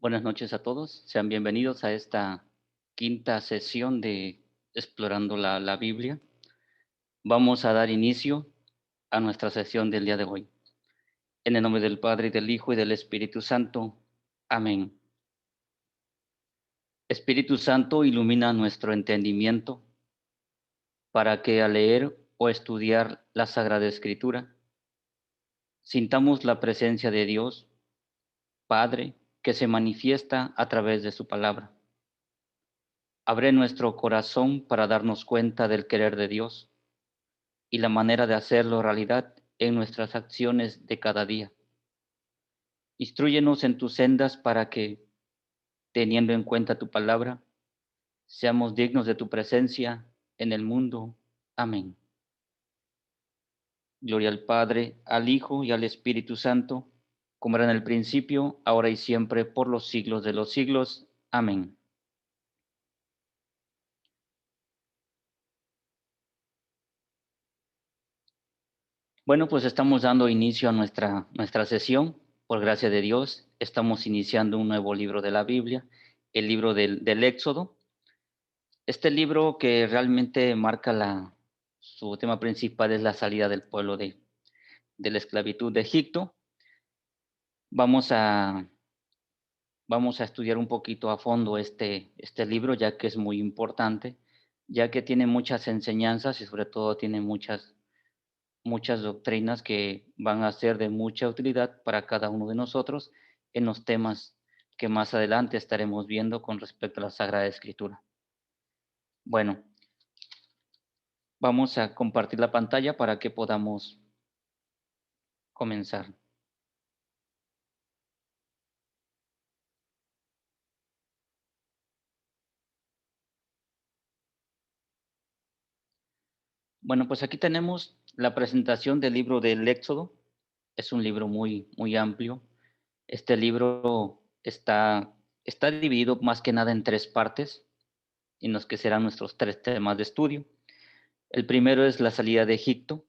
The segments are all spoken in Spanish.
Buenas noches a todos. Sean bienvenidos a esta quinta sesión de Explorando la Biblia. Vamos a dar inicio a nuestra sesión del día de hoy. En el nombre del Padre, y del Hijo, y del Espíritu Santo. Amén. Espíritu Santo, ilumina nuestro entendimiento para que al leer o estudiar la Sagrada Escritura, sintamos la presencia de Dios, Padre, que se manifiesta a través de su palabra. Abre nuestro corazón para darnos cuenta del querer de Dios y la manera de hacerlo realidad en nuestras acciones de cada día. Instrúyenos en tus sendas para que, teniendo en cuenta tu palabra, seamos dignos de tu presencia en el mundo. Amén. Gloria al Padre, al Hijo y al Espíritu Santo, como era en el principio, ahora y siempre, por los siglos de los siglos. Amén. Bueno, pues estamos dando inicio a nuestra sesión. Por gracia de Dios, estamos iniciando un nuevo libro de la Biblia, el libro del Éxodo. Este libro que realmente marca su tema principal es la salida del pueblo de la esclavitud de Egipto. Vamos a, vamos a estudiar un poquito a fondo este libro, ya que es muy importante, ya que tiene muchas enseñanzas y sobre todo tiene muchas doctrinas que van a ser de mucha utilidad para cada uno de nosotros en los temas que más adelante estaremos viendo con respecto a la Sagrada Escritura. Bueno, vamos a compartir la pantalla para que podamos comenzar. Bueno, pues aquí tenemos la presentación del libro del Éxodo. Es un libro muy amplio. Este libro está dividido más que nada en tres partes, en los que serán nuestros tres temas de estudio. El primero es la salida de Egipto,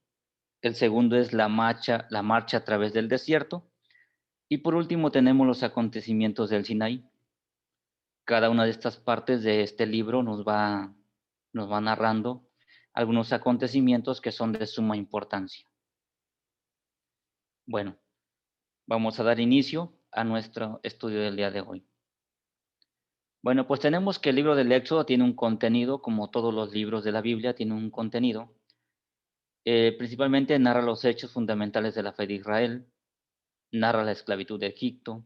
el segundo es la marcha a través del desierto, y por último tenemos los acontecimientos del Sinaí. Cada una de estas partes de este libro nos va narrando algunos acontecimientos que son de suma importancia. Bueno, vamos a dar inicio a nuestro estudio del día de hoy. Bueno, pues tenemos que el libro del Éxodo tiene un contenido, como todos los libros de la Biblia, tiene un contenido. Principalmente narra los hechos fundamentales de la fe de Israel, narra la esclavitud de Egipto,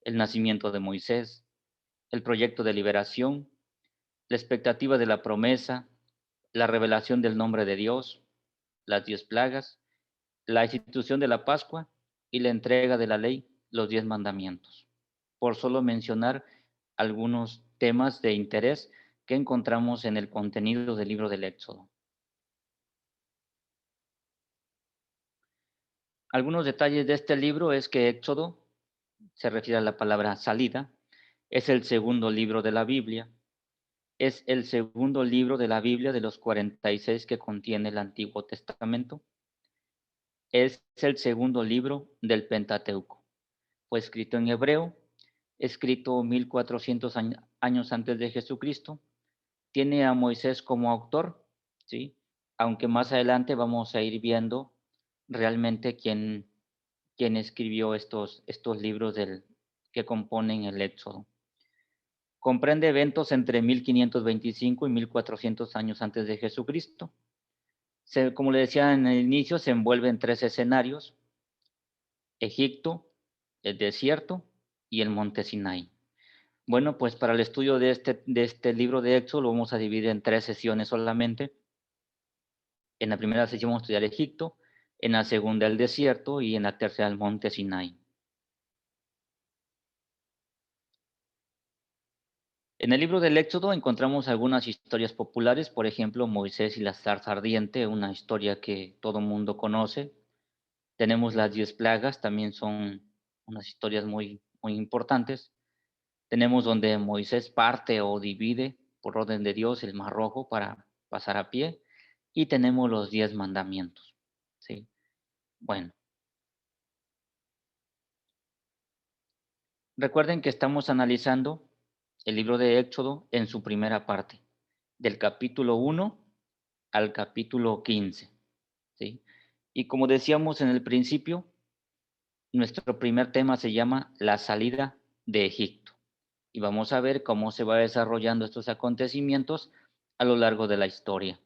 el nacimiento de Moisés, el proyecto de liberación, la expectativa de la promesa, la revelación del nombre de Dios, las 10 plagas, la institución de la Pascua y la entrega de la ley, los 10 mandamientos, por solo mencionar algunos temas de interés que encontramos en el contenido del libro del Éxodo. Algunos detalles de este libro es que Éxodo se refiere a la palabra salida, es el segundo libro de la Biblia, es el segundo libro de la Biblia de los 46 que contiene el Antiguo Testamento, es el segundo libro del Pentateuco. Fue escrito en hebreo, escrito 1400 años antes de Jesucristo. Tiene a Moisés como autor, ¿sí? Aunque más adelante vamos a ir viendo realmente quién escribió estos libros que componen el Éxodo. Comprende eventos entre 1525 y 1400 años antes de Jesucristo. Como le decía en el inicio, se envuelve en tres escenarios: Egipto, el desierto y el monte Sinai. Bueno, pues para el estudio de este libro de Éxodo lo vamos a dividir en tres sesiones solamente. En la primera sesión vamos a estudiar Egipto, en la segunda el desierto y en la tercera el monte Sinai. En el libro del Éxodo encontramos algunas historias populares, por ejemplo, Moisés y la zarza ardiente, una historia que todo mundo conoce. Tenemos las 10 plagas, también son unas historias muy importantes. Tenemos donde Moisés parte o divide por orden de Dios el Mar Rojo para pasar a pie. Y tenemos los 10 mandamientos, ¿sí? Bueno, Recuerden que estamos analizando el libro de Éxodo en su primera parte, del capítulo 1 al capítulo 15, ¿sí? Y como decíamos en el principio, nuestro primer tema se llama la salida de Egipto. Y vamos a ver cómo se va desarrollando estos acontecimientos a lo largo de la historia.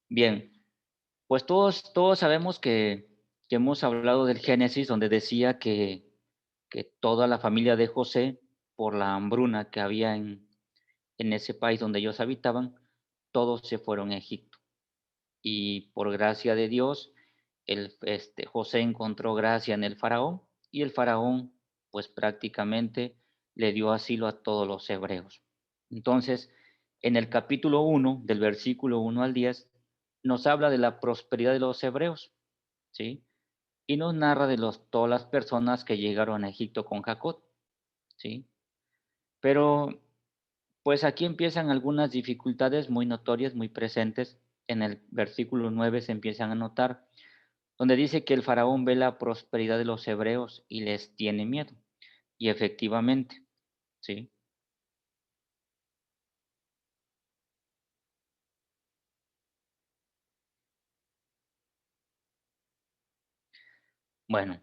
Bien, pues todos sabemos que hemos hablado del Génesis, donde decía que toda la familia de José, por la hambruna que había en ese país donde ellos habitaban, todos se fueron a Egipto. Y por gracia de Dios, José encontró gracia en el faraón y el faraón pues prácticamente le dio asilo a todos los hebreos. Entonces, en el capítulo 1, del versículo 1 al 10, nos habla de la prosperidad de los hebreos, ¿sí? Y nos narra de todas las personas que llegaron a Egipto con Jacob, ¿sí? Pero pues aquí empiezan algunas dificultades muy notorias, muy presentes. En el versículo 9 se empiezan a notar, donde dice que el faraón ve la prosperidad de los hebreos y les tiene miedo. Y efectivamente, ¿sí? Bueno,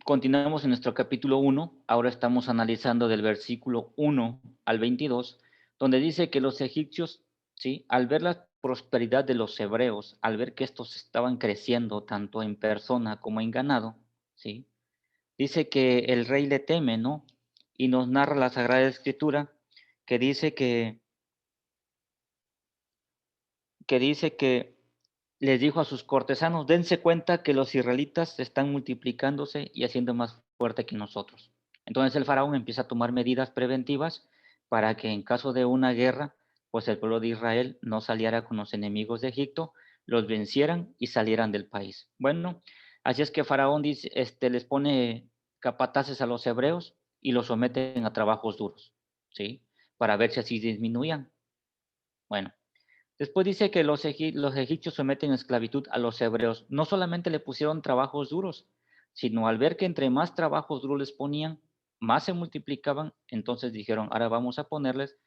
continuamos en nuestro capítulo 1. Ahora estamos analizando del versículo 1 al 22, donde dice que los egipcios, ¿sí? Al ver la prosperidad de los hebreos, al ver que estos estaban creciendo tanto en persona como en ganado, ¿sí? Dice que el rey le teme, ¿no? Y nos narra la Sagrada Escritura que dice que les dijo a sus cortesanos, dense cuenta que los israelitas están multiplicándose y haciendo más fuerte que nosotros. Entonces el faraón empieza a tomar medidas preventivas para que en caso de una guerra, pues el pueblo de Israel no saliera con los enemigos de Egipto, los vencieran y salieran del país. Bueno, así es que Faraón dice, les pone capataces a los hebreos y los someten a trabajos duros, ¿sí? Para ver si así disminuían. Bueno, después dice que los egipcios someten a esclavitud a los hebreos. No solamente le pusieron trabajos duros, sino al ver que entre más trabajos duros les ponían, más se multiplicaban, entonces dijeron, ahora vamos a ponerles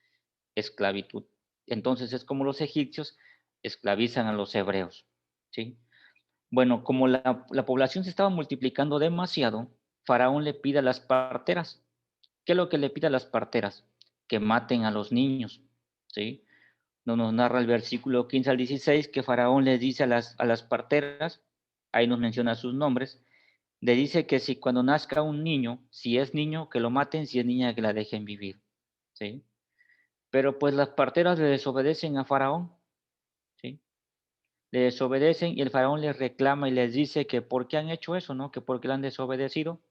esclavitud. Entonces es como los egipcios esclavizan a los hebreos, ¿sí? Bueno, como la población se estaba multiplicando demasiado, Faraón le pide a las parteras. ¿Qué es lo que le pide a las parteras? Que maten a los niños, ¿sí? Nos narra el versículo 15 al 16 que Faraón les dice a las parteras, ahí nos menciona sus nombres, le dice que si cuando nazca un niño, si es niño, que lo maten, si es niña, que la dejen vivir, ¿sí? Pero pues las parteras le desobedecen a Faraón, ¿sí? Le desobedecen y el Faraón les reclama y les dice que por qué han hecho eso, ¿no? Que por qué le han desobedecido.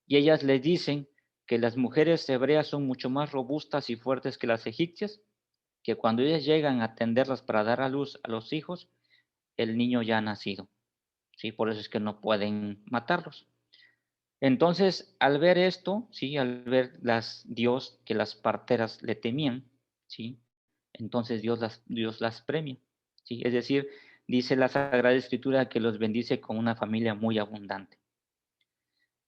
Y ellas les dicen que las mujeres hebreas son mucho más robustas y fuertes que las egipcias, que cuando ellas llegan a atenderlas para dar a luz a los hijos, el niño ya ha nacido, ¿sí? Por eso es que no pueden matarlos. Entonces, al ver esto, ¿sí? Al ver Dios que las parteras le temían, ¿sí? Entonces Dios las premia, ¿sí? Es decir, dice la Sagrada Escritura que los bendice con una familia muy abundante.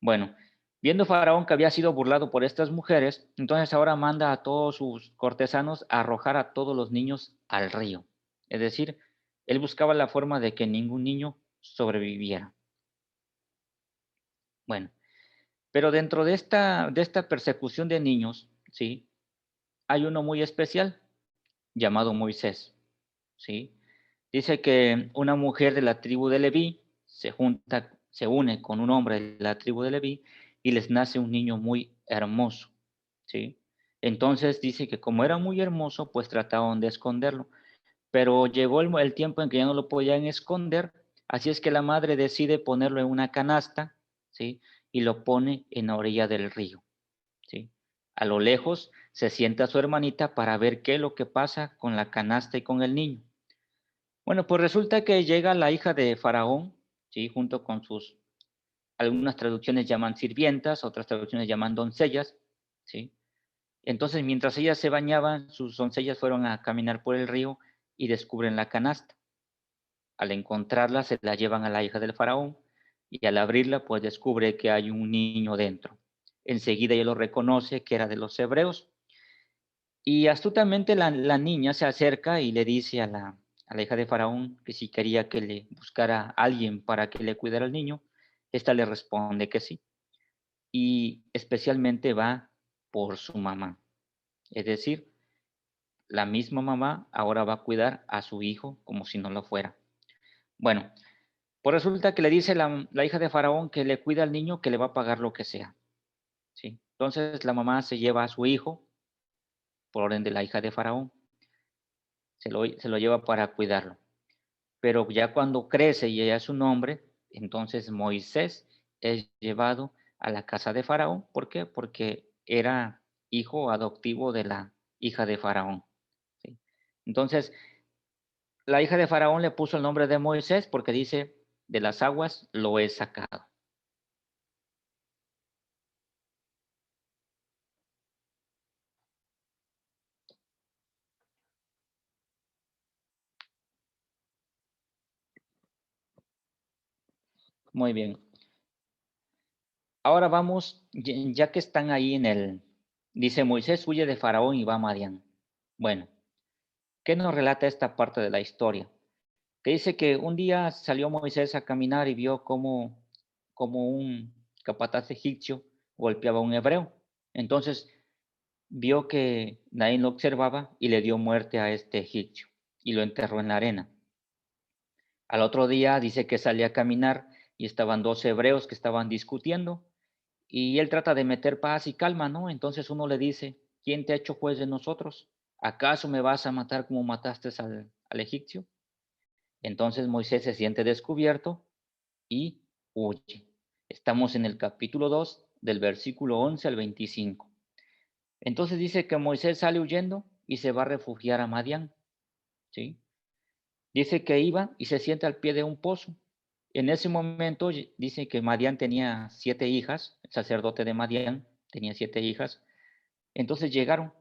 Bueno, viendo Faraón que había sido burlado por estas mujeres, entonces ahora manda a todos sus cortesanos a arrojar a todos los niños al río. Es decir, él buscaba la forma de que ningún niño sobreviviera. Bueno, pero dentro de esta persecución de niños, ¿sí? Hay uno muy especial llamado Moisés, ¿sí? Dice que una mujer de la tribu de Leví se une con un hombre de la tribu de Leví y les nace un niño muy hermoso, ¿sí? Entonces dice que como era muy hermoso, pues trataban de esconderlo, pero llegó el tiempo en que ya no lo podían esconder, así es que la madre decide ponerlo en una canasta, ¿sí? Y lo pone en la orilla del río, ¿sí? A lo lejos se sienta su hermanita para ver qué es lo que pasa con la canasta y con el niño. Bueno, pues resulta que llega la hija de Faraón, ¿sí? Junto con algunas traducciones llaman sirvientas, otras traducciones llaman doncellas, ¿sí? Entonces, mientras ellas se bañaban, sus doncellas fueron a caminar por el río y descubren la canasta. Al encontrarla, se la llevan a la hija del Faraón y al abrirla, pues descubre que hay un niño dentro. Enseguida ella lo reconoce que era de los hebreos y astutamente la niña se acerca y le dice a la hija de Faraón que si quería que le buscara a alguien para que le cuidara al niño. Esta le responde que sí y especialmente va por su mamá. Es decir, la misma mamá ahora va a cuidar a su hijo como si no lo fuera. Bueno, pues resulta que le dice la hija de Faraón que le cuida al niño, que le va a pagar lo que sea. ¿Sí? Entonces la mamá se lleva a su hijo, por orden de la hija de Faraón, se lo lleva para cuidarlo. Pero ya cuando crece y ella es un hombre, entonces Moisés es llevado a la casa de Faraón. ¿Por qué? Porque era hijo adoptivo de la hija de Faraón. ¿Sí? Entonces, la hija de Faraón le puso el nombre de Moisés porque dice, de las aguas lo he sacado. Muy bien. Ahora vamos, ya que están ahí dice Moisés huye de Faraón y va a Madián. Bueno, ¿qué nos relata esta parte de la historia? Que dice que un día salió Moisés a caminar y vio como un capataz egipcio golpeaba a un hebreo. Entonces vio que nadie lo observaba y le dio muerte a este egipcio y lo enterró en la arena. Al otro día dice que salía a caminar y estaban dos hebreos que estaban discutiendo y él trata de meter paz y calma, ¿no? Entonces uno le dice, ¿quién te ha hecho juez de nosotros? ¿Acaso me vas a matar como mataste al egipcio? Entonces Moisés se siente descubierto y huye. Estamos en el capítulo 2 del versículo 11 al 25. Entonces dice que Moisés sale huyendo y se va a refugiar a Madián, ¿sí? Dice que iba y se sienta al pie de un pozo. En ese momento dice que Madián tenía 7 hijas, el sacerdote de Madián tenía 7 hijas. Entonces llegaron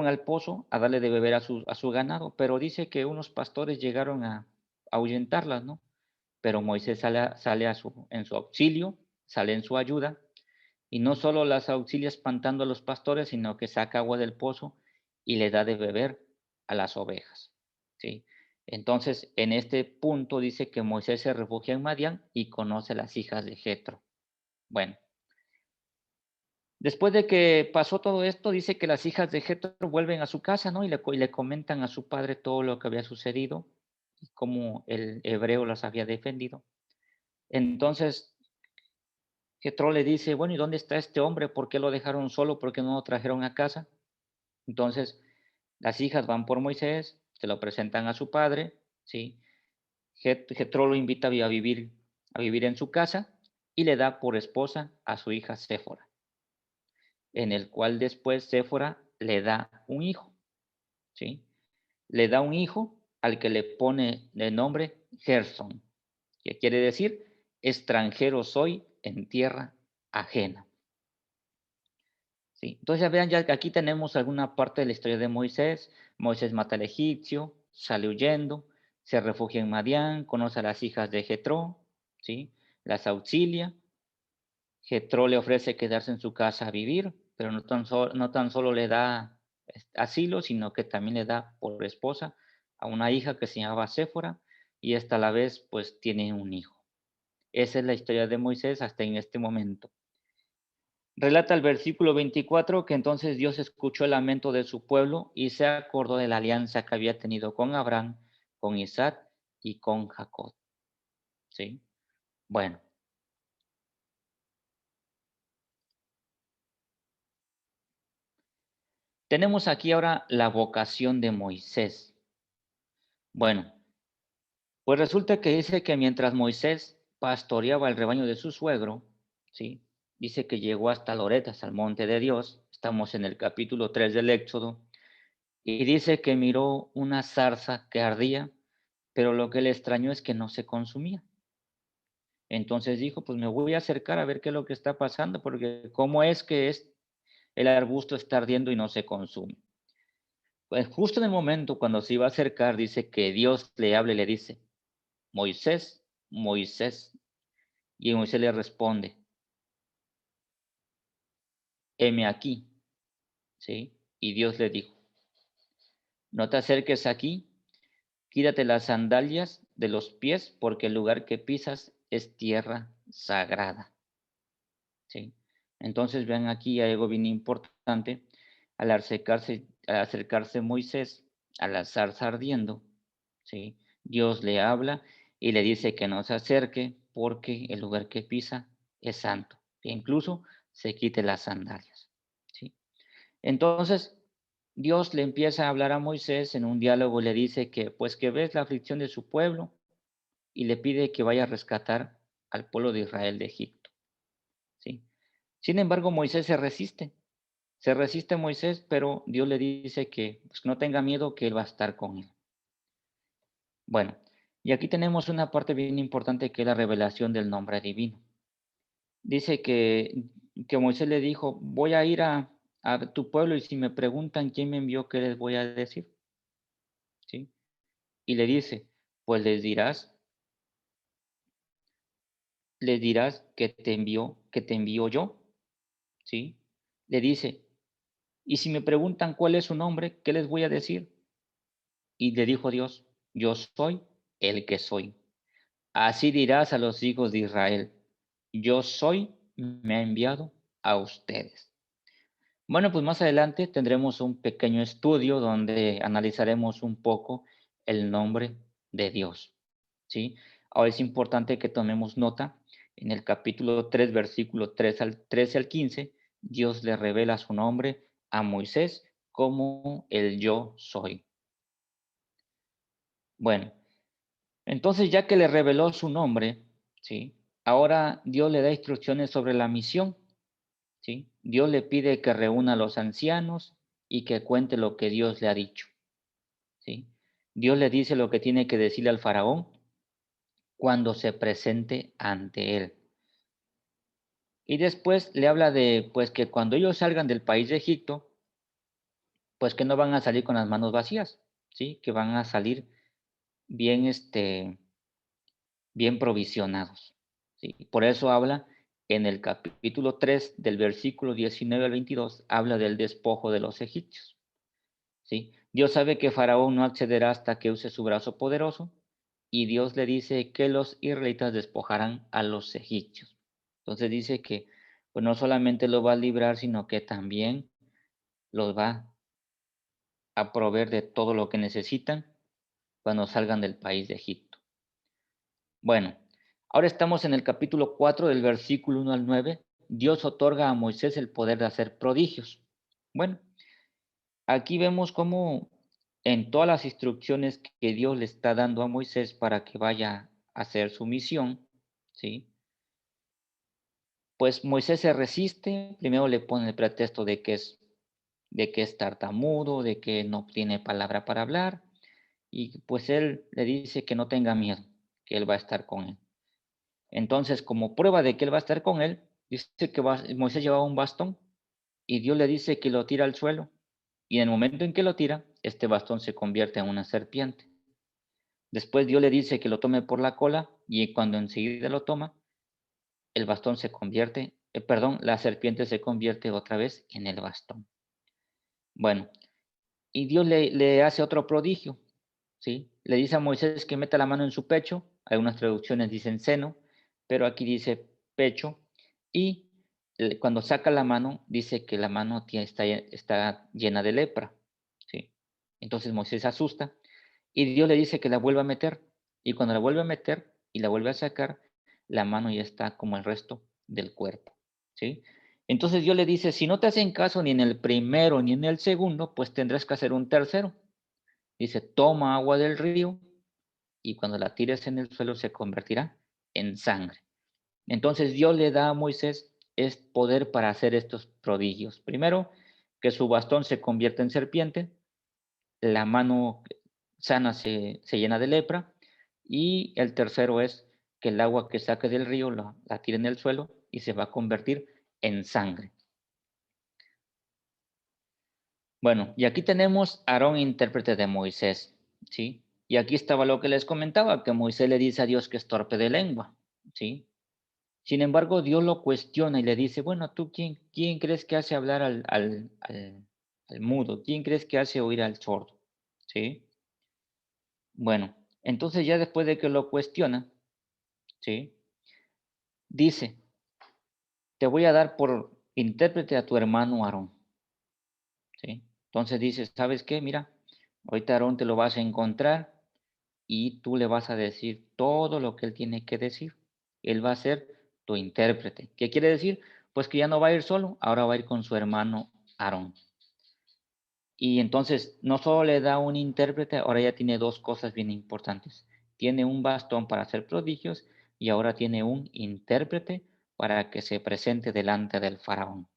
al pozo a darle de beber a su ganado, pero dice que unos pastores llegaron a ahuyentarlas, ¿no? Pero Moisés sale en su auxilio, sale en su ayuda, y no solo las auxilia espantando a los pastores, sino que saca agua del pozo y le da de beber a las ovejas, ¿sí? Entonces, en este punto dice que Moisés se refugia en Madián y conoce a las hijas de Jetro. Bueno, después de que pasó todo esto, dice que las hijas de Jetro vuelven a su casa, ¿no? Y le comentan a su padre todo lo que había sucedido y cómo el hebreo las había defendido. Entonces, Jetro le dice, bueno, ¿y dónde está este hombre? ¿Por qué lo dejaron solo? ¿Por qué no lo trajeron a casa? Entonces, las hijas van por Moisés, se lo presentan a su padre, ¿sí? Jetro lo invita a vivir en su casa y le da por esposa a su hija Séfora, en el cual después Séfora le da un hijo, ¿sí? Le da un hijo al que le pone de nombre Gerson, que quiere decir extranjero soy en tierra ajena. ¿Sí? Entonces ya vean, ya que aquí tenemos alguna parte de la historia de Moisés. Moisés mata al egipcio, sale huyendo, se refugia en Madián, conoce a las hijas de Jetro, ¿sí? Las auxilia. Jetro le ofrece quedarse en su casa a vivir, pero no tan solo le da asilo, sino que también le da por esposa a una hija que se llamaba Séfora y esta a la vez pues tiene un hijo. Esa es la historia de Moisés hasta en este momento. Relata el versículo 24 que entonces Dios escuchó el lamento de su pueblo y se acordó de la alianza que había tenido con Abraham, con Isaac y con Jacob. ¿Sí? Bueno, tenemos aquí ahora la vocación de Moisés. Bueno, pues resulta que dice que mientras Moisés pastoreaba el rebaño de su suegro, ¿sí? Dice que llegó hasta Loretas, al monte de Dios. Estamos en el capítulo 3 del Éxodo. Y dice que miró una zarza que ardía, pero lo que le extrañó es que no se consumía. Entonces dijo, pues me voy a acercar a ver qué es lo que está pasando, porque cómo es que el arbusto está ardiendo y no se consume. Pues justo en el momento cuando se iba a acercar, dice que Dios le habla y le dice, Moisés, Moisés. Y Moisés le responde, heme aquí, ¿sí? Y Dios le dijo, no te acerques aquí, quítate las sandalias de los pies, porque el lugar que pisas es tierra sagrada, ¿sí? Entonces vean aquí algo bien importante, al acercarse Moisés a la zarza ardiendo, ¿sí? Dios le habla y le dice que no se acerque porque el lugar que pisa es santo, que incluso se quite las sandalias, ¿sí? Entonces, Dios le empieza a hablar a Moisés en un diálogo, le dice que pues que ves la aflicción de su pueblo y le pide que vaya a rescatar al pueblo de Israel de Egipto, ¿sí? Sin embargo, Moisés se resiste Moisés, pero Dios le dice que pues, no tenga miedo, que él va a estar con él. Bueno, y aquí tenemos una parte bien importante que es la revelación del nombre divino. Dice que Moisés le dijo, voy a ir a tu pueblo y si me preguntan quién me envió, ¿qué les voy a decir? ¿Sí? Y le dice, pues les dirás que te envío yo, ¿sí? Le dice, y si me preguntan cuál es su nombre, ¿qué les voy a decir? Y le dijo Dios, yo soy el que soy. Así dirás a los hijos de Israel, yo soy, me ha enviado a ustedes. Bueno, pues más adelante tendremos un pequeño estudio donde analizaremos un poco el nombre de Dios, ¿sí? Ahora es importante que tomemos nota. En el capítulo 3, versículo 3 al 13 al 15, Dios le revela su nombre a Moisés como el yo soy. Bueno, entonces ya que le reveló su nombre, ¿sí? Ahora Dios le da instrucciones sobre la misión, ¿sí? Dios le pide que reúna a los ancianos y que cuente lo que Dios le ha dicho, ¿sí? Dios le dice lo que tiene que decirle al faraón cuando se presente ante él. Y después le habla de, pues, que cuando ellos salgan del país de Egipto, pues que no van a salir con las manos vacías, ¿sí? Que van a salir bien, bien provisionados, ¿sí? Por eso habla en el capítulo 3 del versículo 19 al 22, habla del despojo de los egipcios, ¿sí? Dios sabe que Faraón no accederá hasta que use su brazo poderoso y Dios le dice que los israelitas despojarán a los egipcios. Entonces dice que pues no solamente lo va a librar, sino que también los va a proveer de todo lo que necesitan cuando salgan del país de Egipto. Bueno, ahora estamos en el capítulo 4 del versículo 1 al 9. Dios otorga a Moisés el poder de hacer prodigios. Bueno, aquí vemos cómo en todas las instrucciones que Dios le está dando a Moisés para que vaya a hacer su misión, ¿sí? Pues Moisés se resiste, primero le pone el pretexto de que es tartamudo, de que no tiene palabra para hablar, y pues él le dice que no tenga miedo, que él va a estar con él. Entonces, como prueba de que él va a estar con él, dice que Moisés llevaba un bastón y Dios le dice que lo tira al suelo. Y en el momento en que lo tira, este bastón se convierte en una serpiente. Después Dios le dice que lo tome por la cola y cuando enseguida lo toma, el bastón se convierte, perdón, la serpiente se convierte otra vez en el bastón. Bueno, y Dios le hace otro prodigio, ¿sí? Le dice a Moisés que meta la mano en su pecho, algunas traducciones dicen seno, pero aquí dice pecho, y cuando saca la mano, dice que la mano está llena de lepra, ¿sí? Entonces Moisés se asusta y Dios le dice que la vuelva a meter, y cuando la vuelve a meter y la vuelve a sacar, la mano ya está como el resto del cuerpo, ¿sí? Entonces Dios le dice, si no te hacen caso ni en el primero ni en el segundo, pues tendrás que hacer un tercero. Dice, toma agua del río y cuando la tires en el suelo se convertirá en sangre. Entonces Dios le da a Moisés es poder para hacer estos prodigios. Primero, que su bastón se convierte en serpiente, la mano sana se llena de lepra y el tercero es que el agua que saque del río la tire en el suelo y se va a convertir en sangre. Bueno, y aquí tenemos a Aarón, intérprete de Moisés, ¿sí? Y aquí estaba lo que les comentaba, que Moisés le dice a Dios que es torpe de lengua, ¿sí? Sin embargo, Dios lo cuestiona y le dice, bueno, ¿tú quién crees que hace hablar al mudo? ¿Quién crees que hace oír al sordo? ¿Sí? Bueno, entonces ya después de que lo cuestiona, ¿sí? Dice, te voy a dar por intérprete a tu hermano Aarón, ¿sí? Entonces dice, ¿sabes qué? Mira, ahorita Aarón te lo vas a encontrar y tú le vas a decir todo lo que él tiene que decir. Él va a ser tu intérprete. ¿Qué quiere decir? Pues que ya no va a ir solo, ahora va a ir con su hermano Aarón. Y entonces no solo le da un intérprete, ahora ya tiene dos cosas bien importantes. Tiene un bastón para hacer prodigios y ahora tiene un intérprete para que se presente delante del faraón.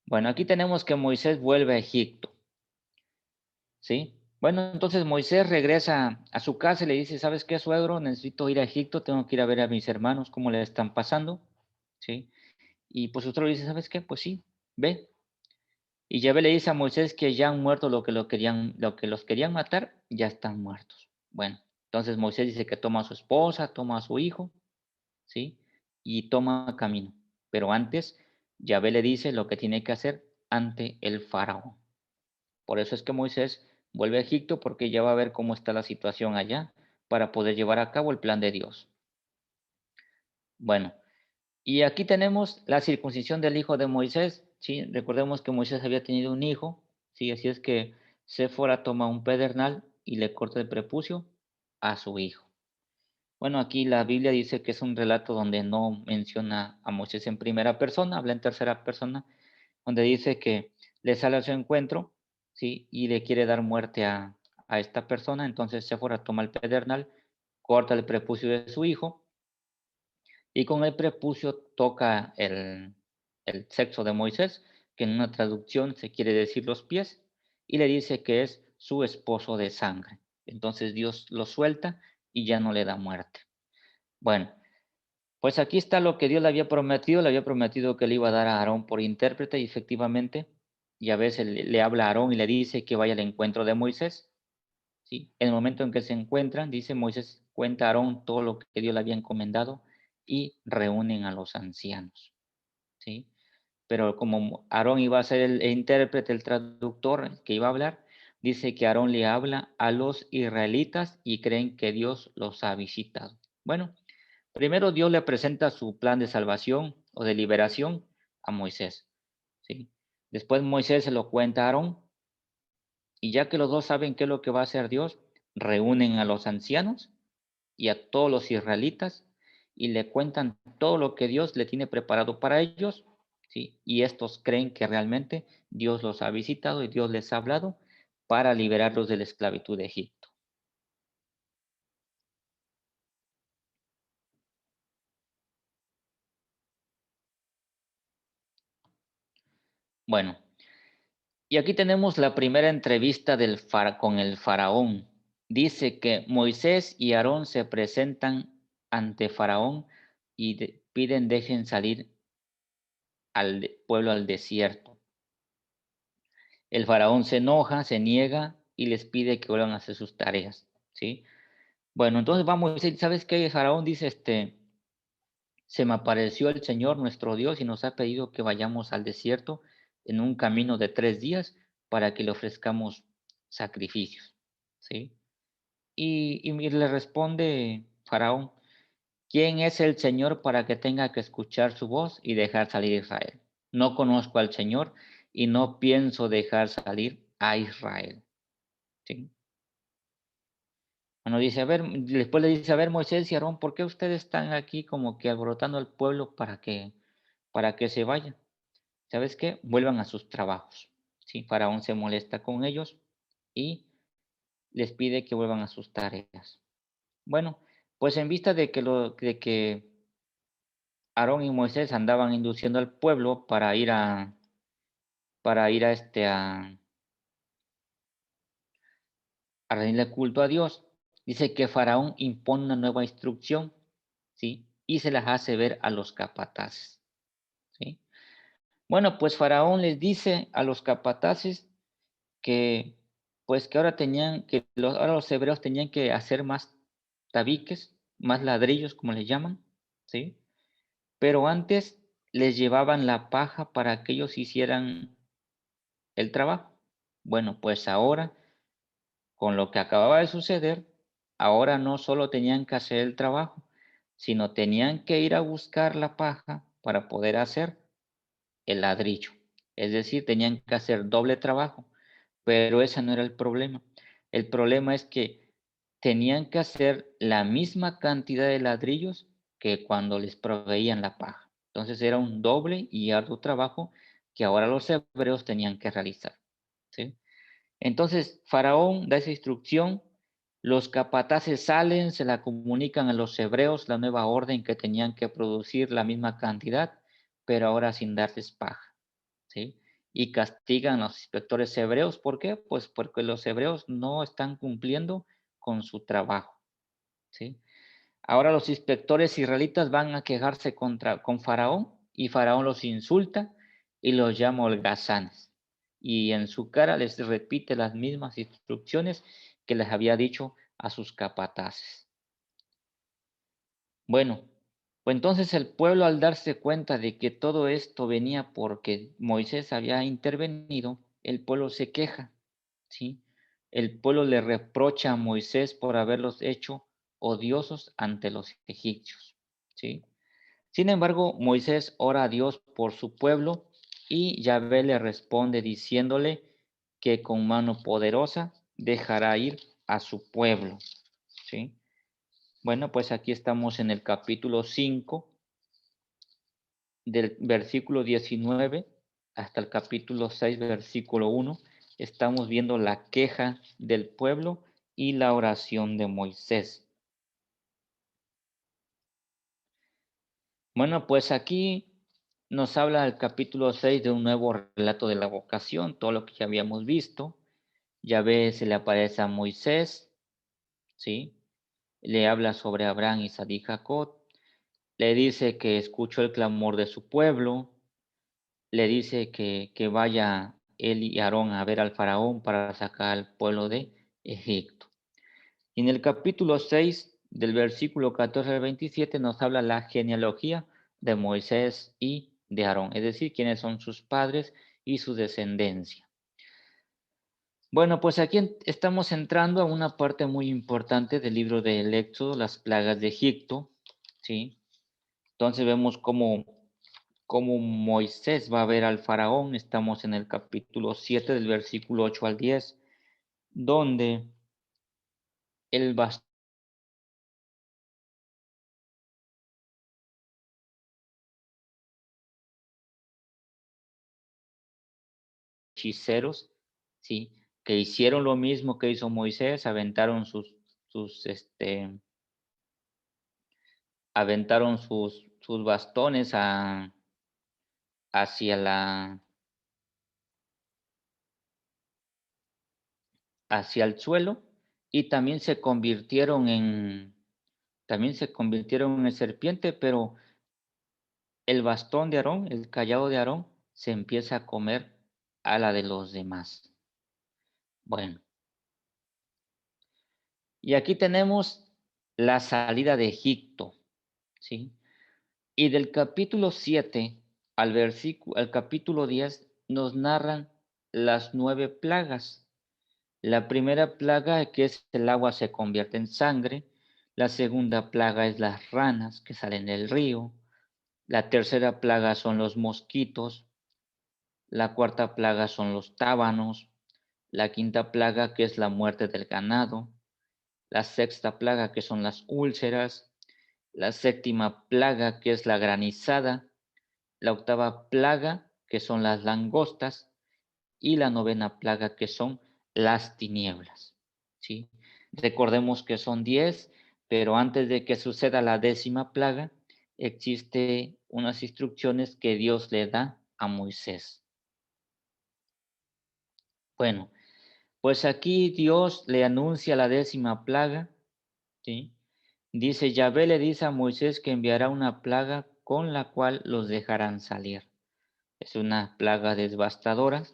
Bueno, aquí tenemos que Moisés vuelve a Egipto, ¿sí? Bueno, entonces Moisés regresa a su casa y le dice, ¿sabes qué, suegro? Necesito ir a Egipto, tengo que ir a ver a mis hermanos cómo le están pasando, ¿sí? Y pues otro le dice, ¿sabes qué? Pues sí, ve. Y Yahvé le dice a Moisés que ya han muerto lo que los querían matar, ya están muertos. Bueno, entonces Moisés dice que toma a su esposa, toma a su hijo, ¿sí? Y toma camino. Pero antes, Yahvé le dice lo que tiene que hacer ante el faraón. Por eso es que Moisés vuelve a Egipto porque ya va a ver cómo está la situación allá para poder llevar a cabo el plan de Dios. Bueno, y aquí tenemos la circuncisión del hijo de Moisés. Sí, recordemos que Moisés había tenido un hijo. Sí, así es que Séfora toma un pedernal y le corta el prepucio a su hijo. Bueno, aquí la Biblia dice que es un relato donde no menciona a Moisés en primera persona, habla en tercera persona, donde dice que le sale a su encuentro, sí, y le quiere dar muerte a esta persona. Entonces Séfora toma el pedernal, corta el prepucio de su hijo y con el prepucio toca el sexo de Moisés, que en una traducción se quiere decir los pies, y le dice que es su esposo de sangre. Entonces Dios lo suelta y ya no le da muerte. Bueno, pues aquí está lo que Dios le había prometido que le iba a dar a Aarón por intérprete y efectivamente, y a veces le habla a Aarón y le dice que vaya al encuentro de Moisés. ¿Sí? En el momento en que se encuentran, dice Moisés, cuenta a Aarón todo lo que Dios le había encomendado y reúnen a los ancianos. ¿Sí? Pero como Aarón iba a ser el intérprete, el traductor, el que iba a hablar, dice que Aarón le habla a los israelitas y creen que Dios los ha visitado. Bueno, primero Dios le presenta su plan de salvación o de liberación a Moisés. ¿Sí? Después Moisés se lo cuenta a Aarón y ya que los dos saben qué es lo que va a hacer Dios, reúnen a los ancianos y a todos los israelitas y le cuentan todo lo que Dios le tiene preparado para ellos, ¿sí? Y estos creen que realmente Dios los ha visitado y Dios les ha hablado para liberarlos de la esclavitud de Egipto. Bueno, y aquí tenemos la primera entrevista con el faraón. Dice que Moisés y Aarón se presentan ante faraón y piden dejen salir al pueblo al desierto. El faraón se enoja, se niega y les pide que vuelvan a hacer sus tareas, ¿sí? Bueno, entonces vamos a decir, ¿sabes qué? El faraón dice, se me apareció el Señor nuestro Dios y nos ha pedido que vayamos al desierto en un camino de 3 días para que le ofrezcamos sacrificios, ¿sí? Y le responde faraón, ¿quién es el Señor para que tenga que escuchar su voz y dejar salir a Israel? No conozco al Señor y no pienso dejar salir a Israel. ¿Sí? Bueno, dice, a ver, después le dice, a ver, Moisés y Aarón, ¿por qué ustedes están aquí como que alborotando al pueblo para que se vayan? ¿Sabes qué? Vuelvan a sus trabajos. ¿Sí? Faraón se molesta con ellos y les pide que vuelvan a sus tareas. Bueno, pues en vista de que Aarón y Moisés andaban induciendo al pueblo para ir a rendirle culto a Dios, dice que Faraón impone una nueva instrucción, ¿sí? Y se las hace ver a los capataces, ¿sí? Bueno, pues Faraón les dice a los capataces que, pues que ahora ahora los hebreos tenían que hacer más tabiques, más ladrillos, como les llaman, ¿sí? Pero antes les llevaban la paja para que ellos hicieran el trabajo. Bueno, pues ahora, con lo que acababa de suceder, ahora no solo tenían que hacer el trabajo, sino tenían que ir a buscar la paja para poder hacer el ladrillo. Es decir, tenían que hacer doble trabajo, pero ese no era el problema. El problema es que tenían que hacer la misma cantidad de ladrillos que cuando les proveían la paja. Entonces era un doble y arduo trabajo que ahora los hebreos tenían que realizar, ¿sí? Entonces Faraón da esa instrucción, los capataces salen, se la comunican a los hebreos la nueva orden que tenían que producir la misma cantidad, pero ahora sin darles paja, ¿sí? Y castigan a los inspectores hebreos, ¿por qué? Pues porque los hebreos no están cumpliendo con su trabajo, ¿sí? Ahora los inspectores israelitas van a quejarse con Faraón y Faraón los insulta y los llama holgazanes. Y en su cara les repite las mismas instrucciones que les había dicho a sus capataces. Bueno, pues entonces el pueblo, al darse cuenta de que todo esto venía porque Moisés había intervenido, el pueblo se queja, ¿sí? El pueblo le reprocha a Moisés por haberlos hecho odiosos ante los egipcios, ¿sí? Sin embargo, Moisés ora a Dios por su pueblo y Yahvé le responde diciéndole que con mano poderosa dejará ir a su pueblo, ¿sí? Bueno, pues aquí estamos en el capítulo 5, del versículo 19 hasta el capítulo 6, versículo 1. Estamos viendo la queja del pueblo y la oración de Moisés. Bueno, pues aquí nos habla el capítulo 6 de un nuevo relato de la vocación, todo lo que ya habíamos visto. Yahvé se le aparece a Moisés, ¿sí? Le habla sobre Abraham, Isaac y Jacob. Le dice que escuchó el clamor de su pueblo. Le dice que vaya él y Aarón a ver al faraón para sacar al pueblo de Egipto. Y en el capítulo 6, del versículo 14 al 27, nos habla la genealogía de Moisés y de Aarón, es decir, quiénes son sus padres y su descendencia. Bueno, pues aquí estamos entrando a una parte muy importante del libro del Éxodo, las plagas de Egipto, ¿sí? Entonces vemos cómo Moisés va a ver al faraón. Estamos en el capítulo 7 del versículo 8 al 10, donde el bastón hechiceros, ¿sí? Que hicieron lo mismo que hizo Moisés, aventaron sus bastones hacia hacia el suelo y también se convirtieron en serpiente, pero el bastón de Aarón, el cayado de Aarón, se empieza a comer a la de los demás. Bueno, y aquí tenemos la salida de Egipto, ¿sí? Y del capítulo 7 al capítulo 10 nos narran las 9 plagas. La primera plaga, que es el agua se convierte en sangre. La segunda plaga es las ranas que salen del río. La tercera plaga son los mosquitos. La cuarta plaga son los tábanos. La quinta plaga, que es la muerte del ganado. La sexta plaga, que son las úlceras. La séptima plaga, que es la granizada. La octava plaga, que son las langostas. Y la novena plaga, que son las tinieblas, ¿sí? Recordemos que son 10, pero antes de que suceda la 10ª plaga, existe unas instrucciones que Dios le da a Moisés. Bueno, pues aquí Dios le anuncia la 10ª plaga, ¿sí? Dice, Yahvé le dice a Moisés que enviará una plaga con la cual los dejarán salir. Es una plaga devastadora,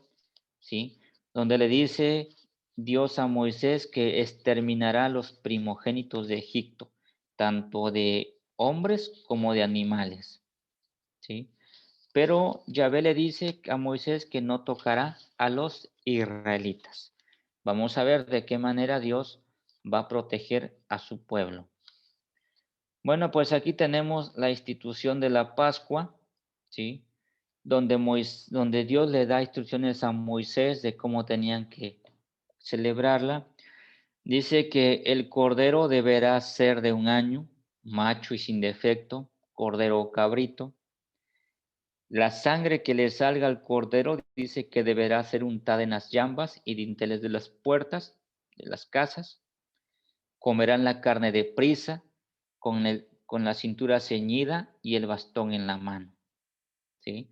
¿sí? Donde le dice Dios a Moisés que exterminará a los primogénitos de Egipto. tanto de hombres como de animales, ¿sí? Pero Yahvé le dice a Moisés que no tocará a los israelitas. Vamos a ver de qué manera Dios va a proteger a su pueblo. Bueno, pues aquí tenemos la institución de la Pascua, ¿sí? Donde Dios le da instrucciones a Moisés de cómo tenían que celebrarla. Dice que el cordero deberá ser de 1 año, macho y sin defecto, cordero o cabrito. La sangre que le salga al cordero dice que deberá ser untada en las llambas y dinteles de las puertas de las casas. Comerán la carne de prisa, con la cintura ceñida y el bastón en la mano, ¿sí?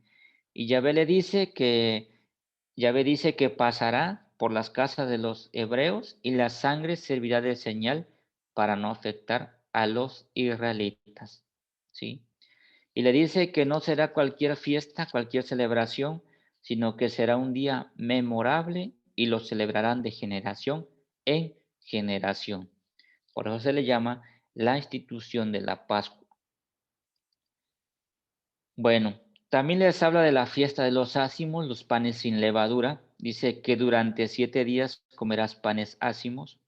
Y Yahvé dice que pasará por las casas de los hebreos y la sangre servirá de señal para no afectar a los israelitas, ¿sí? Y le dice que no será cualquier fiesta, cualquier celebración, sino que será un día memorable y lo celebrarán de generación en generación. Por eso se le llama la institución de la Pascua. Bueno, también les habla de la fiesta de los ácimos, los panes sin levadura. Dice que durante 7 días comerás panes ácimos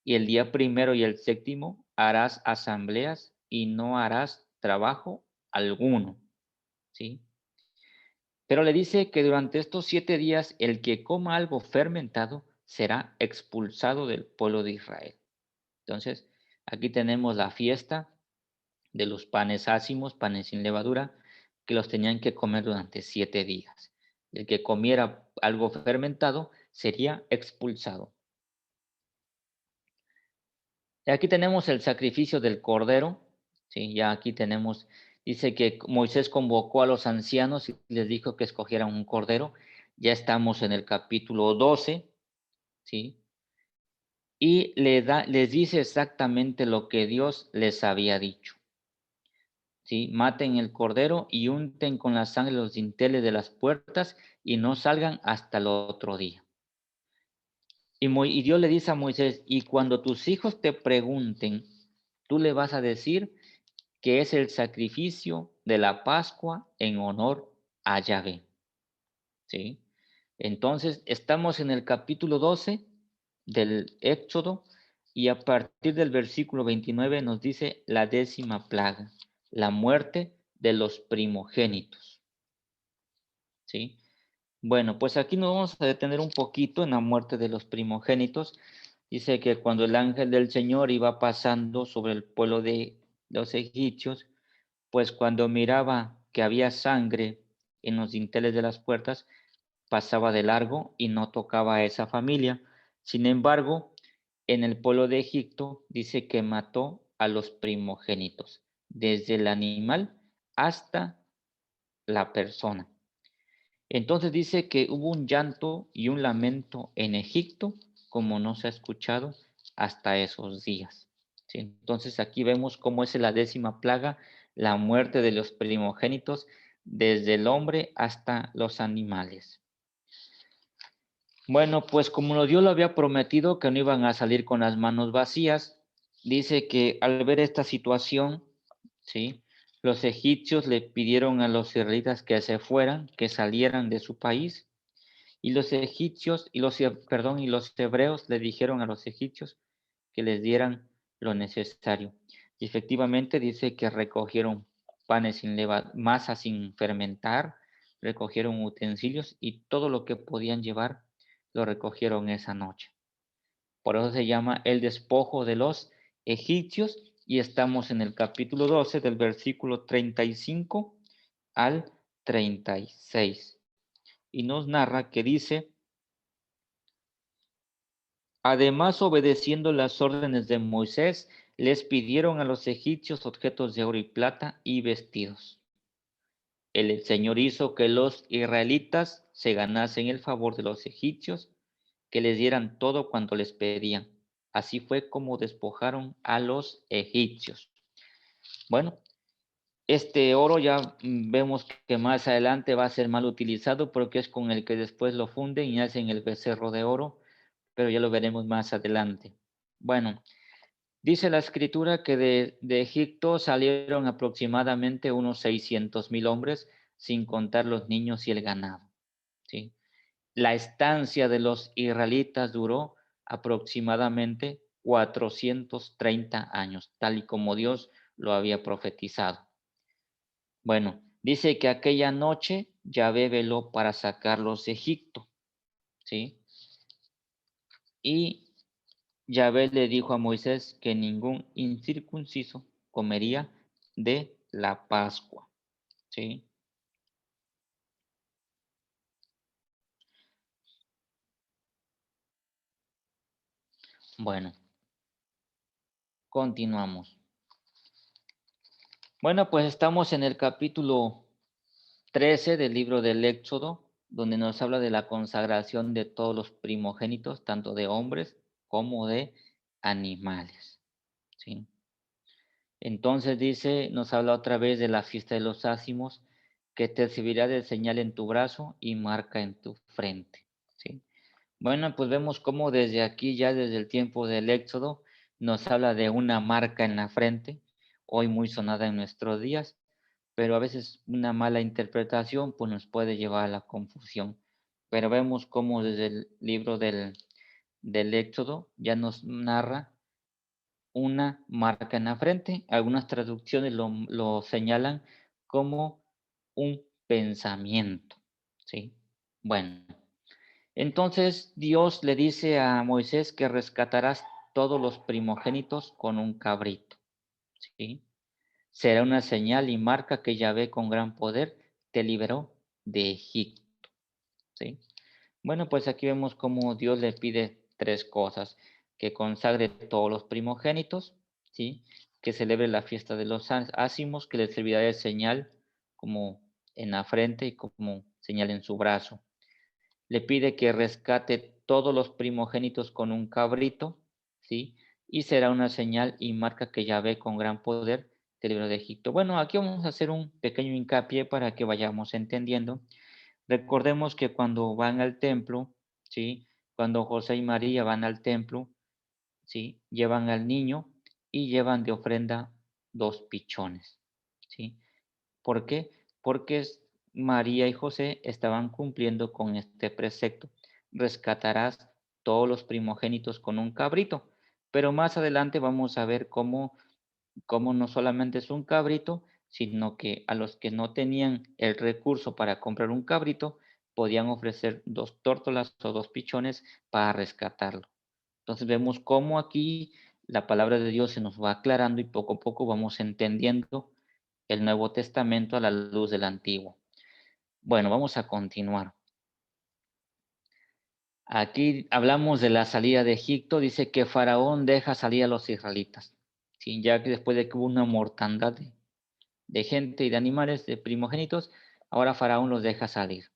y el día primero y el séptimo harás asambleas y no harás trabajo alguno, ¿sí? Pero le dice que durante estos 7 días el que coma algo fermentado será expulsado del pueblo de Israel. Entonces, aquí tenemos la fiesta de los panes ácimos, panes sin levadura, que los tenían que comer durante 7 días. El que comiera algo fermentado sería expulsado. Y aquí tenemos el sacrificio del cordero, ¿sí? Ya aquí tenemos, dice que Moisés convocó a los ancianos y les dijo que escogieran un cordero. Ya estamos en el capítulo 12, ¿sí? Y les dice exactamente lo que Dios les había dicho. ¿Sí? Maten el cordero y unten con la sangre los dinteles de las puertas y no salgan hasta el otro día. Y Dios le dice a Moisés, y cuando tus hijos te pregunten, tú le vas a decir que es el sacrificio de la Pascua en honor a Yahvé. ¿Sí? Entonces, estamos en el capítulo 12 del Éxodo y a partir del versículo 29 nos dice la 10ª plaga, la muerte de los primogénitos. ¿Sí? Bueno, pues aquí nos vamos a detener un poquito en la muerte de los primogénitos. Dice que cuando el ángel del Señor iba pasando sobre el pueblo de los egipcios, pues cuando miraba que había sangre en los dinteles de las puertas, pasaba de largo y no tocaba a esa familia. Sin embargo, en el pueblo de Egipto dice que mató a los primogénitos, desde el animal hasta la persona. Entonces dice que hubo un llanto y un lamento en Egipto como no se ha escuchado hasta esos días. ¿Sí? Entonces aquí vemos cómo es la 10ª plaga, la muerte de los primogénitos desde el hombre hasta los animales. Bueno, pues como Dios lo había prometido que no iban a salir con las manos vacías, dice que al ver esta situación, ¿sí? Los egipcios le pidieron a los israelitas que se fueran, que salieran de su país, y los egipcios y los hebreos le dijeron a los egipcios que les dieran lo necesario. Y efectivamente dice que recogieron panes sin levadura, masa sin fermentar, recogieron utensilios y todo lo que podían llevar lo recogieron esa noche. Por eso se llama el despojo de los egipcios y estamos en el capítulo 12 del versículo 35 al 36. Y nos narra que dice: además, obedeciendo las órdenes de Moisés, les pidieron a los egipcios objetos de oro y plata y vestidos. El Señor hizo que los israelitas se ganasen el favor de los egipcios, que les dieran todo cuanto les pedían. Así fue como despojaron a los egipcios. Bueno, este oro ya vemos que más adelante va a ser mal utilizado porque es con el que después lo funden y hacen el becerro de oro, pero ya lo veremos más adelante. Bueno, Dice la escritura que de Egipto salieron aproximadamente unos 600,000 hombres, sin contar los niños y el ganado. ¿Sí? La estancia de los israelitas duró aproximadamente 430 años, tal y como Dios lo había profetizado. Bueno, dice que aquella noche Yahvé veló para sacarlos de Egipto, ¿sí? Y Yahvé le dijo a Moisés que ningún incircunciso comería de la Pascua, ¿sí? Bueno, continuamos. Bueno, pues estamos en el capítulo 13 del libro del Éxodo, donde nos habla de la consagración de todos los primogénitos, tanto de hombres como de animales, ¿sí? Entonces dice, nos habla otra vez de la fiesta de los ácimos, que te servirá de señal en tu brazo y marca en tu frente, ¿sí? Bueno, pues vemos cómo desde aquí, ya desde el tiempo del Éxodo, nos habla de una marca en la frente, hoy muy sonada en nuestros días, pero a veces una mala interpretación pues nos puede llevar a la confusión. Pero vemos cómo desde el libro del Éxodo ya nos narra una marca en la frente. Algunas traducciones lo señalan como un pensamiento, ¿sí? Bueno, entonces Dios le dice a Moisés que rescatarás todos los primogénitos con un cabrito, ¿sí? Será una señal y marca que Yahvé con gran poder te liberó de Egipto, ¿sí? Bueno, pues aquí vemos cómo Dios le pide tres cosas: que consagre todos los primogénitos, ¿sí? Que celebre la fiesta de los ácimos, que le servirá de señal como en la frente y como señal en su brazo. Le pide que rescate todos los primogénitos con un cabrito, ¿sí? Y será una señal y marca que Yahvé con gran poder te libró de Egipto. Bueno, aquí vamos a hacer un pequeño hincapié para que vayamos entendiendo. Recordemos que cuando van al templo, ¿sí? Cuando José y María van al templo, ¿sí? Llevan al niño y llevan de ofrenda 2 pichones, ¿sí? ¿Por qué? Porque María y José estaban cumpliendo con este precepto: rescatarás todos los primogénitos con un cabrito. Pero más adelante vamos a ver cómo no solamente es un cabrito, sino que a los que no tenían el recurso para comprar un cabrito, podían ofrecer 2 tórtolas o 2 pichones para rescatarlo. Entonces vemos cómo aquí la palabra de Dios se nos va aclarando y poco a poco vamos entendiendo el Nuevo Testamento a la luz del Antiguo. Bueno, vamos a continuar. Aquí hablamos de la salida de Egipto. Dice que Faraón deja salir a los israelitas, ¿sí? Ya que después de que hubo una mortandad de gente y de animales, de primogénitos, ahora Faraón los deja salir,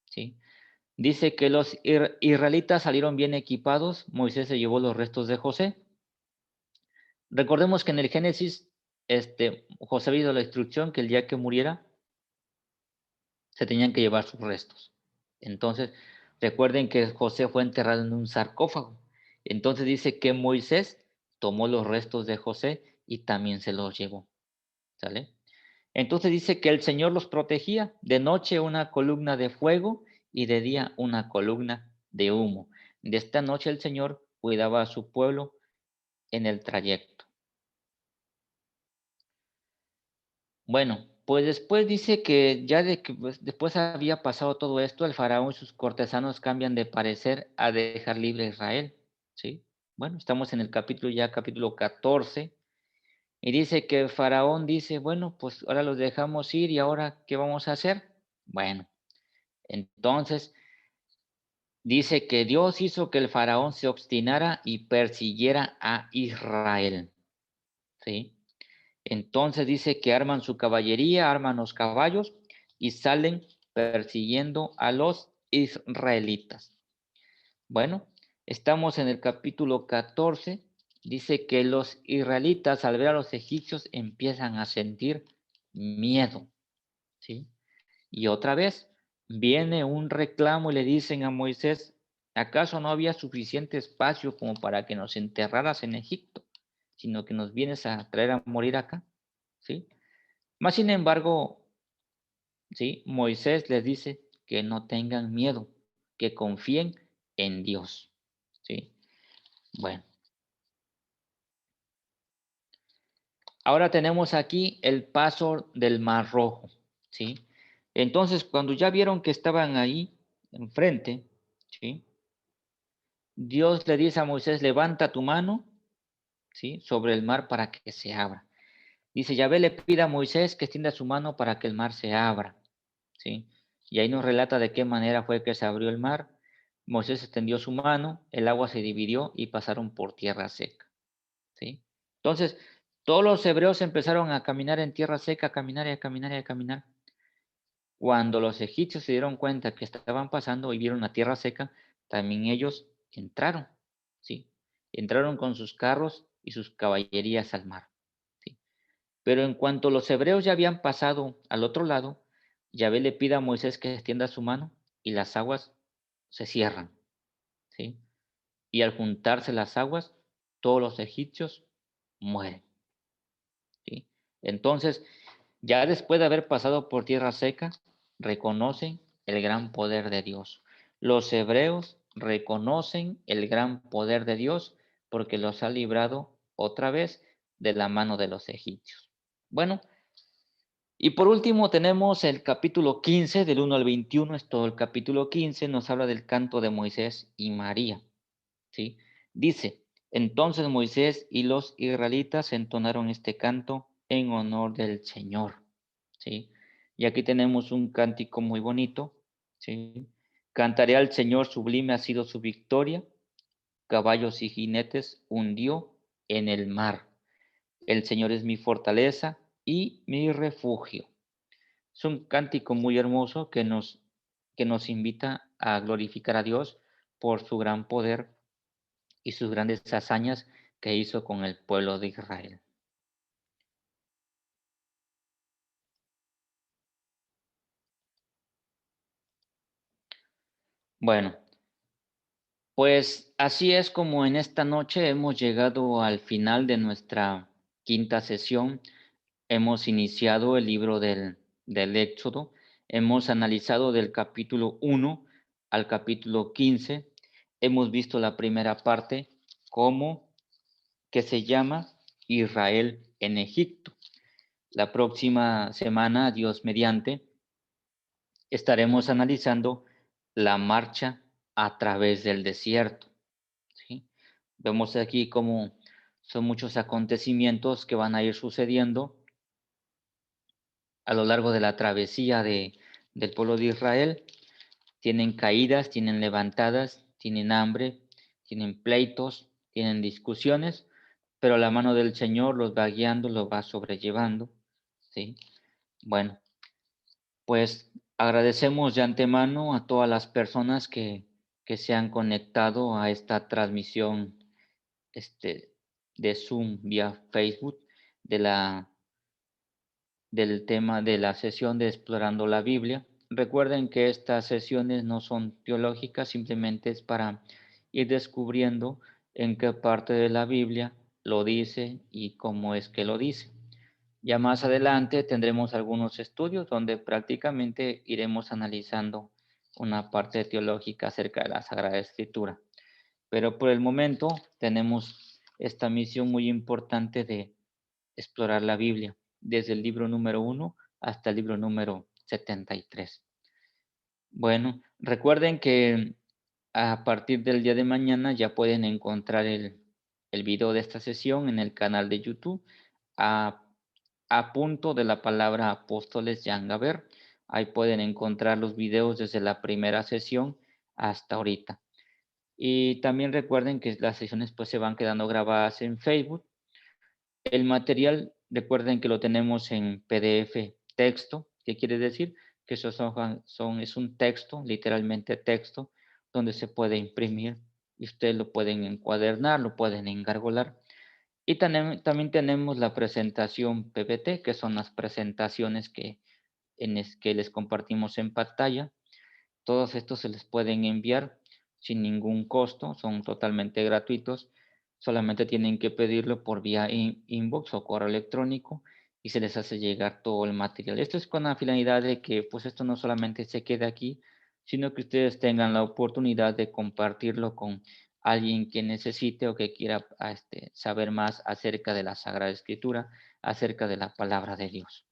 ¿sí? Dice que los israelitas salieron bien equipados. Moisés se llevó los restos de José. Recordemos que en el Génesis, José había dado la instrucción que el día que muriera se tenían que llevar sus restos. Entonces, recuerden que José fue enterrado en un sarcófago. Entonces dice que Moisés tomó los restos de José y también se los llevó, ¿sale? Entonces dice que el Señor los protegía, de noche una columna de fuego y de día una columna de humo. De esta noche el Señor cuidaba a su pueblo en el trayecto. Bueno, pues después dice que ya de que pues, después había pasado todo esto, el faraón y sus cortesanos cambian de parecer a dejar libre a Israel, ¿sí? Bueno, estamos en el capítulo 14, y dice que el faraón dice, bueno, pues ahora los dejamos ir y ahora, ¿qué vamos a hacer? Bueno, entonces dice que Dios hizo que el faraón se obstinara y persiguiera a Israel, ¿sí? Entonces dice que arman su caballería, arman los caballos y salen persiguiendo a los israelitas. Bueno, estamos en el capítulo 14. Dice que los israelitas al ver a los egipcios empiezan a sentir miedo, ¿sí? Y otra vez viene un reclamo y le dicen a Moisés, ¿acaso no había suficiente espacio como para que nos enterraras en Egipto? sino que nos vienes a traer a morir acá, ¿sí? Más sin embargo, ¿sí? Moisés les dice que no tengan miedo, que confíen en Dios, ¿sí? Bueno, ahora tenemos aquí el paso del Mar Rojo, ¿sí? Entonces, cuando ya vieron que estaban ahí enfrente, ¿sí? Dios le dice a Moisés, levanta tu mano, ¿sí? Sobre el mar para que se abra. Dice, Yahvé le pide a Moisés que extienda su mano para que el mar se abra, ¿sí? Y ahí nos relata de qué manera fue que se abrió el mar. Moisés extendió su mano, el agua se dividió y pasaron por tierra seca, ¿sí? Entonces, todos los hebreos empezaron a caminar en tierra seca, a caminar y a caminar y a caminar. Cuando los egipcios se dieron cuenta que estaban pasando y vieron la tierra seca, también ellos entraron, ¿sí? Entraron con sus carros y sus caballerías al mar, ¿sí? Pero en cuanto los hebreos ya habían pasado al otro lado, Yahvé le pide a Moisés que extienda su mano y las aguas se cierran, ¿sí? Y al juntarse las aguas, todos los egipcios mueren, ¿sí? Entonces, ya después de haber pasado por tierra seca, reconocen el gran poder de Dios. Los hebreos reconocen el gran poder de Dios porque los ha librado otra vez de la mano de los egipcios. Bueno, y por último tenemos el capítulo 15 del 1 al 21, es todo el capítulo 15, nos habla del canto de Moisés y María, ¿sí? Dice, entonces Moisés y los israelitas entonaron este canto en honor del Señor, ¿sí? Y aquí tenemos un cántico muy bonito, ¿sí? Cantaré al Señor, sublime ha sido su victoria, caballos y jinetes hundió en el mar. El Señor es mi fortaleza y mi refugio. Es un cántico muy hermoso que nos invita a glorificar a Dios por su gran poder y sus grandes hazañas que hizo con el pueblo de Israel. Bueno, pues así es como en esta noche hemos llegado al final de nuestra quinta sesión. Hemos iniciado el libro del Éxodo. Hemos analizado del capítulo 1 al capítulo 15. Hemos visto la primera parte como que se llama Israel en Egipto. La próxima semana, Dios mediante, estaremos analizando la marcha a través del desierto, ¿sí? Vemos aquí cómo son muchos acontecimientos que van a ir sucediendo a lo largo de la travesía del pueblo de Israel. Tienen caídas, tienen levantadas, tienen hambre, tienen pleitos, tienen discusiones, pero la mano del Señor los va guiando, los va sobrellevando, ¿sí? Bueno, pues agradecemos de antemano a todas las personas que se han conectado a esta transmisión este, de Zoom vía Facebook de del tema de la sesión de Explorando la Biblia. Recuerden que estas sesiones no son teológicas, simplemente es para ir descubriendo en qué parte de la Biblia lo dice y cómo es que lo dice. Ya más adelante tendremos algunos estudios donde prácticamente iremos analizando una parte teológica acerca de la Sagrada Escritura. Pero por el momento tenemos esta misión muy importante de explorar la Biblia, desde el libro número 1 hasta el libro número 73. Bueno, recuerden que a partir del día de mañana ya pueden encontrar el video de esta sesión en el canal de YouTube a, a punto de la palabra Apóstoles Yangaber. Ahí pueden encontrar los videos desde la primera sesión hasta ahorita. Y también recuerden que las sesiones pues se van quedando grabadas en Facebook. El material, recuerden que lo tenemos en PDF texto. ¿Qué quiere decir? Que es un texto, literalmente texto, donde se puede imprimir y ustedes lo pueden encuadernar, lo pueden engargolar. Y también tenemos la presentación PPT, que son las presentaciones que les compartimos en pantalla. Todos estos se les pueden enviar sin ningún costo, son totalmente gratuitos Solamente tienen que pedirlo por vía inbox o correo electrónico y se les hace llegar todo el material. Esto es con la finalidad de que pues esto no solamente se quede aquí, sino que ustedes tengan la oportunidad de compartirlo con alguien que necesite o que quiera saber más acerca de la Sagrada Escritura, acerca de la palabra de Dios.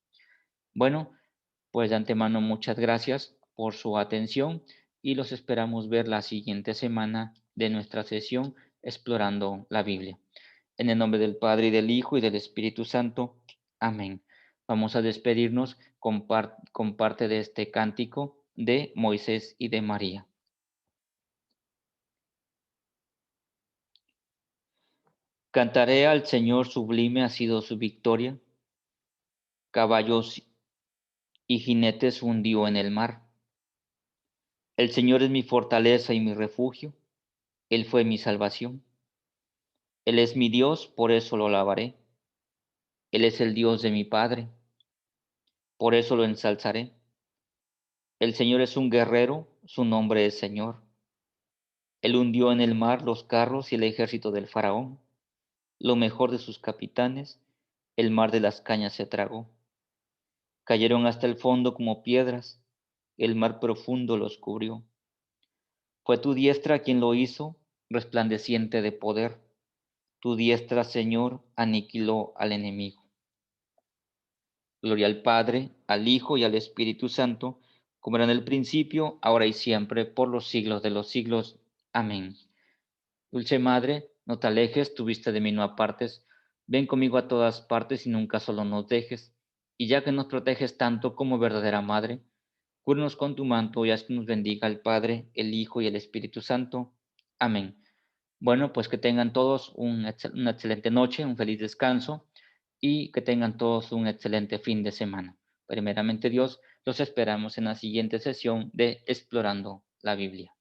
Bueno, pues de antemano muchas gracias por su atención y los esperamos ver la siguiente semana de nuestra sesión explorando la Biblia. En el nombre del Padre y del Hijo y del Espíritu Santo. Amén. Vamos a despedirnos con parte de este cántico de Moisés y de María. Cantaré al Señor, sublime ha sido su victoria. Caballos y jinetes hundió en el mar. El Señor es mi fortaleza y mi refugio. Él fue mi salvación. Él es mi Dios, por eso lo alabaré. Él es el Dios de mi Padre, por eso lo ensalzaré. El Señor es un guerrero, su nombre es Señor. Él hundió en el mar los carros y el ejército del faraón. Lo mejor de sus capitanes, el mar de las cañas se tragó. Cayeron hasta el fondo como piedras, el mar profundo los cubrió. Fue tu diestra quien lo hizo, resplandeciente de poder. Tu diestra, Señor, aniquiló al enemigo. Gloria al Padre, al Hijo y al Espíritu Santo, como era en el principio, ahora y siempre, por los siglos de los siglos. Amén. Dulce Madre, no te alejes, tu vista de mí no apartes. Ven conmigo a todas partes y nunca solo nos dejes. Y ya que nos proteges tanto como verdadera Madre, cúbranos con tu manto y haz que nos bendiga el Padre, el Hijo y el Espíritu Santo. Amén. Bueno, pues que tengan todos una excelente noche, un feliz descanso y que tengan todos un excelente fin de semana. Primeramente Dios, los esperamos en la siguiente sesión de Explorando la Biblia.